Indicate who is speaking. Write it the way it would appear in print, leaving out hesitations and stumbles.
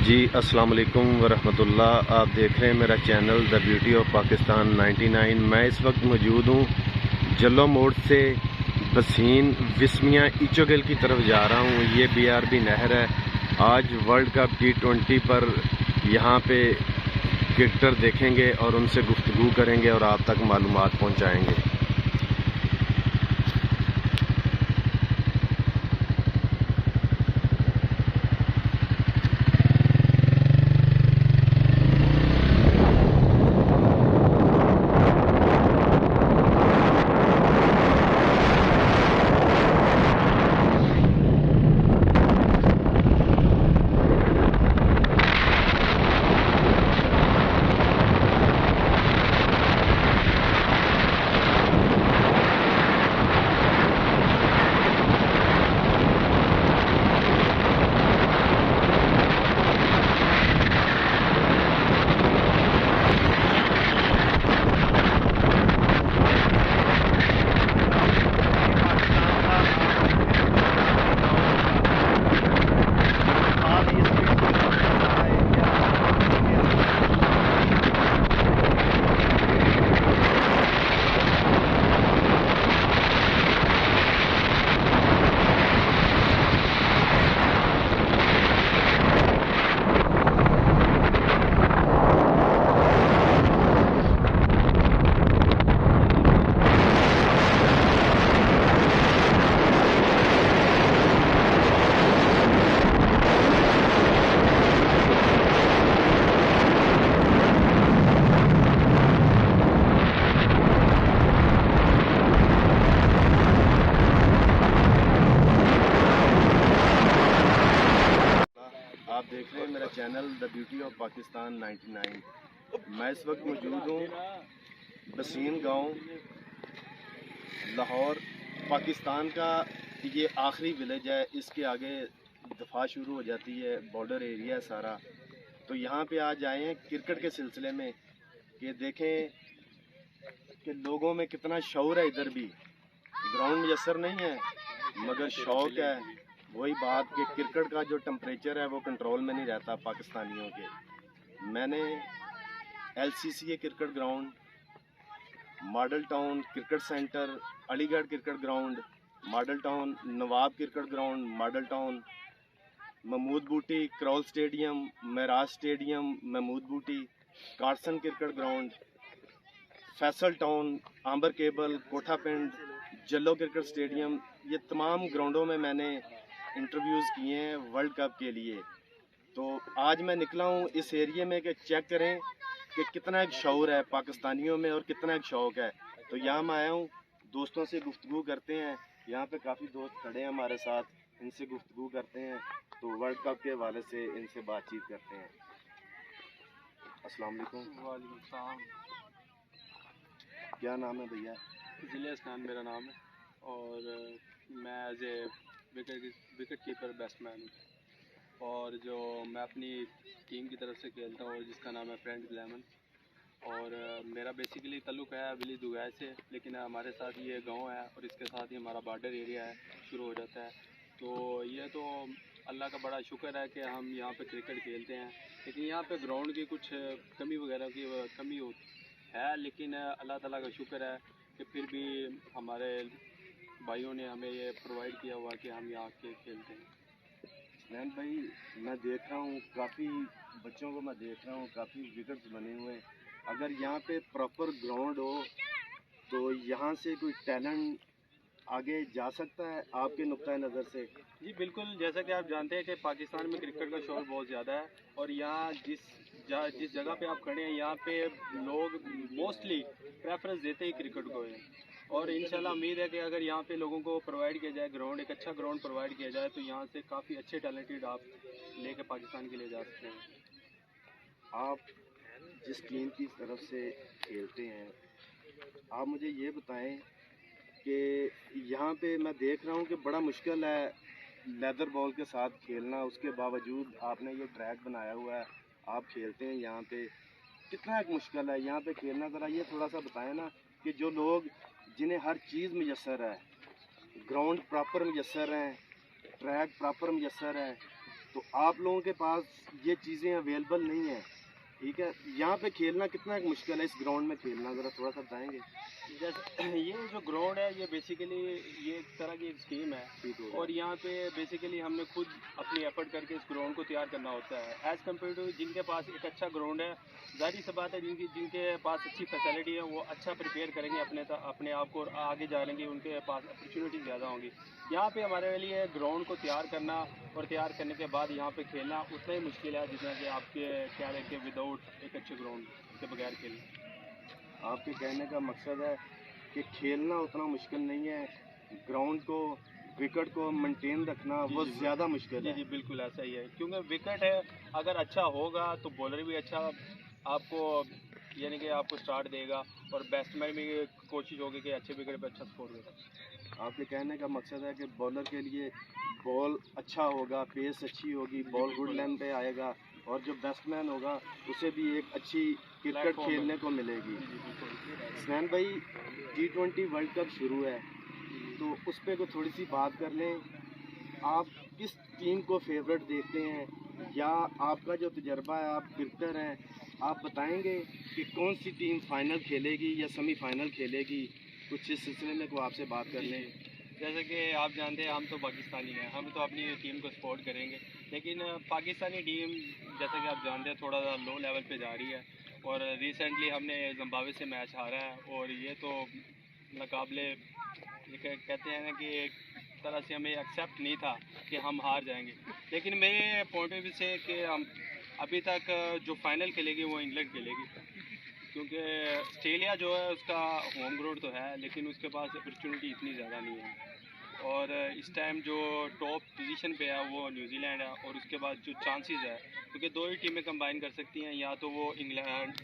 Speaker 1: جی السلام علیکم ورحمۃ اللہ. آپ دیکھ رہے ہیں میرا channel the beauty of Pakistan 99. میں اس وقت موجود ہوں جلو موڑ سے بسین وسمیاں ایچوگل کی طرف جا رہا ہوں. یہ BRB نہر ہے. آج ورلڈ کپ T20 پر یہاں پہ کرکٹر دیکھیں گے اور ان سے گفتگو کریں گے اور آپ تک معلومات پہنچائیں گے. آپ دیکھ رہے ہیں میرا channel the beauty of Pakistan 99. میں اس وقت موجود ہوں بسین گاؤں، لاہور، پاکستان کا. یہ آخری ولیج ہے. اس کے آگے دفاع شروع ہو جاتی ہے، بارڈر ایریا ہے سارا. تو یہاں پہ آج آئے ہیں کرکٹ کے سلسلے میں کہ دیکھیں کہ لوگوں میں کتنا شعور ہے. ادھر بھی گراؤنڈ میسر نہیں ہے مگر شوق ہے. وہی بات کہ کرکٹ کا جو ٹمپریچر ہے وہ کنٹرول میں نہیں رہتا پاکستانیوں کے. میں نے LCCA cricket ground, model town cricket centre, Aligarh cricket ground, model town Nawab cricket ground, model town Mahmood Booti Karol stadium, Meraj stadium Mahmood Booti, Carson cricket ground, Faisal town, آمبر cable, Kotha Pind, Jallo cricket stadium, یہ تمام گراؤنڈوں میں میں نے انٹرویوز کیے ہیں ورلڈ کپ کے لیے. تو آج میں نکلا ہوں اس ایریے میں کہ چیک کریں کہ کتنا ایک شعور ہے پاکستانیوں میں اور کتنا ایک شوق ہے. تو یہاں میں آیا ہوں، دوستوں سے گفتگو کرتے ہیں. یہاں پہ کافی دوست کھڑے ہیں ہمارے ساتھ، ان سے گفتگو کرتے ہیں. تو ورلڈ کپ کے حوالے سے ان سے بات چیت کرتے ہیں. السلام علیکم.
Speaker 2: وعلیکم السلام.
Speaker 1: کیا نام ہے بھیا؟
Speaker 2: ضلع اسنان میرا نام ہے اور میں as a wicket keeper batsman ہوں. اور جو میں اپنی ٹیم کی طرف سے کھیلتا ہوں جس کا نام ہے فرینڈ 11. اور میرا بیسیکلی تعلق ہے ولی دگائے سے، لیکن ہمارے ساتھ یہ گاؤں ہے اور اس کے ساتھ ہی ہمارا بارڈر ایریا ہے شروع ہو جاتا ہے. تو یہ تو اللہ کا بڑا شکر ہے کہ ہم یہاں پہ کرکٹ کھیلتے ہیں. لیکن یہاں پہ گراؤنڈ کی کچھ کمی وغیرہ کی کمی ہے، لیکن اللہ تعالیٰ کا شکر ہے کہ پھر بھی ہمارے بھائیوں نے ہمیں یہ پرووائڈ کیا ہوا کہ ہم یہاں کے کھیلتے ہیں.
Speaker 1: مین بھائی میں دیکھ رہا ہوں کافی بچوں کو، میں دیکھ رہا ہوں کافی وکٹس بنے ہوئے. اگر یہاں پہ پراپر گراؤنڈ ہو تو یہاں سے کوئی ٹیلنٹ آگے جا سکتا ہے آپ کے نقطۂ نظر سے؟
Speaker 2: جی بالکل، جیسا کہ آپ جانتے ہیں کہ پاکستان میں کرکٹ کا شور بہت زیادہ ہے. اور یہاں جس جگہ پہ آپ کھڑے ہیں یہاں پہ لوگ موسٹلی پریفرنس دیتے ہی کرکٹ کو ہیں. اور انشاءاللہ امید ہے کہ اگر یہاں پہ لوگوں کو پرووائڈ کیا جائے گراؤنڈ، ایک اچھا گراؤنڈ پرووائڈ کیا جائے تو یہاں سے کافی اچھے ٹیلنٹڈ آپ لے کے پاکستان کے لیے جا سکتے ہیں.
Speaker 1: آپ جس ٹیم کی طرف سے کھیلتے ہیں آپ مجھے یہ بتائیں کہ یہاں پہ میں دیکھ رہا ہوں کہ بڑا مشکل ہے لیدر بال کے ساتھ کھیلنا. اس کے باوجود آپ نے یہ ٹریک بنایا ہوا ہے، آپ کھیلتے ہیں یہاں پہ. کتنا ایک مشکل ہے یہاں پہ کھیلنا؟ ذرا یہ تھوڑا سا بتائیں نا کہ جو لوگ جنہیں ہر چیز میسر ہے، گراؤنڈ پراپر میسر ہیں، ٹریک پراپر میسر ہے، تو آپ لوگوں کے پاس یہ چیزیں اویلیبل نہیں ہیں، ٹھیک ہے، یہاں پہ کھیلنا کتنا مشکل ہے، اس گراؤنڈ میں کھیلنا ذرا تھوڑا سا بتائیں گے؟
Speaker 2: جیسے یہ جو گراؤنڈ ہے یہ بیسیکلی یہ ایک طرح کی ایک اسکیم ہے،
Speaker 1: ٹھیک ہو
Speaker 2: اور
Speaker 1: گیا،
Speaker 2: یہاں پہ بیسیکلی ہم نے خود اپنی ایفرٹ کر کے اس گراؤنڈ کو تیار کرنا ہوتا ہے، ایز کمپیئر ٹو جن کے پاس ایک اچھا گراؤنڈ ہے، ظاہری سی بات ہے جن کے پاس اچھی فیسلٹی ہے وہ اچھا پریپیئر کریں گے اپنے آپ کو، اور آگے جانے کی ان کے پاس اپرچونیٹی زیادہ ہوں گی۔ یہاں پہ ہمارے لیے گراؤنڈ کو تیار کرنا اور تیار کرنے کے بعد یہاں پہ کھیلنا اتنا ہی مشکل ہے جتنا کہ آپ کے کہہ رہے کہ وداؤٹ ایک اچھے گراؤنڈ کے بغیر کھیلنا۔
Speaker 1: آپ کے کہنے کا مقصد ہے کہ کھیلنا اتنا مشکل نہیں ہے، گراؤنڈ کو، وکٹ کو مینٹین رکھنا وہ زیادہ مشکل
Speaker 2: جی
Speaker 1: ہے۔
Speaker 2: جی بالکل ایسا ہی ہے، کیونکہ وکٹ ہے اگر اچھا ہوگا تو بولر بھی اچھا آپ کو یعنی کہ آپ کو اسٹارٹ دے گا، اور بیٹسمین بھی کوشش ہوگی کہ اچھے وکٹ پہ اچھا اسکور کرے۔
Speaker 1: آپ کے کہنے کا مقصد ہے کہ بولر کے لیے بال اچھا ہوگا، پیس اچھی ہوگی، بال گڈ لین پہ آئے گا، اور جو بیٹسمین ہوگا اسے بھی ایک اچھی کرکٹ کھیلنے کو ملے گی۔
Speaker 2: جی بالکل۔
Speaker 1: حسنین بھائی، T20 ورلڈ کپ شروع ہے تو اس پہ کوئی تھوڑی سی بات کر لیں، آپ کس ٹیم کو فیوریٹ دیکھتے ہیں، یا آپ کا جو تجربہ ہے، آپ کرکٹر ہیں، آپ بتائیں گے کہ کون سی ٹیم فائنل کھیلے گی یا سیمی فائنل کھیلے گی؟ کچھ اس سلسلے میں کو آپ سے بات کر لیں۔
Speaker 2: جیسے کہ آپ جانتے ہیں ہم تو پاکستانی ہیں، ہم تو اپنی ٹیم کو سپورٹ کریں گے، لیکن پاکستانی ٹیم جیسے کہ آپ جانتے ہیں تھوڑا سا لو لیول پہ جا رہی ہے، اور ریسنٹلی ہم نے زمبابوے سے میچ ہارا ہے، اور یہ تو ناقابل کہتے ہیں نا کہ ایک طرح سے ہمیں ایکسیپٹ نہیں تھا کہ ہم ہار جائیں گے، لیکن میرے پوائنٹ آف ویو سے کہ ہم ابھی تک جو فائنل کھیلے گی وہ انگلینڈ کھیلے گی، کیونکہ آسٹریلیا جو ہے اس کا ہوم گراؤنڈ تو ہے لیکن اس کے پاس اپرچونیٹی اتنی زیادہ نہیں ہے، اور اس ٹائم جو ٹاپ پوزیشن پہ ہے وہ نیوزی لینڈ ہے، اور اس کے بعد جو چانسز ہے کیونکہ دو ہی ٹیمیں کمبائن کر سکتی ہیں، یا تو وہ انگلینڈ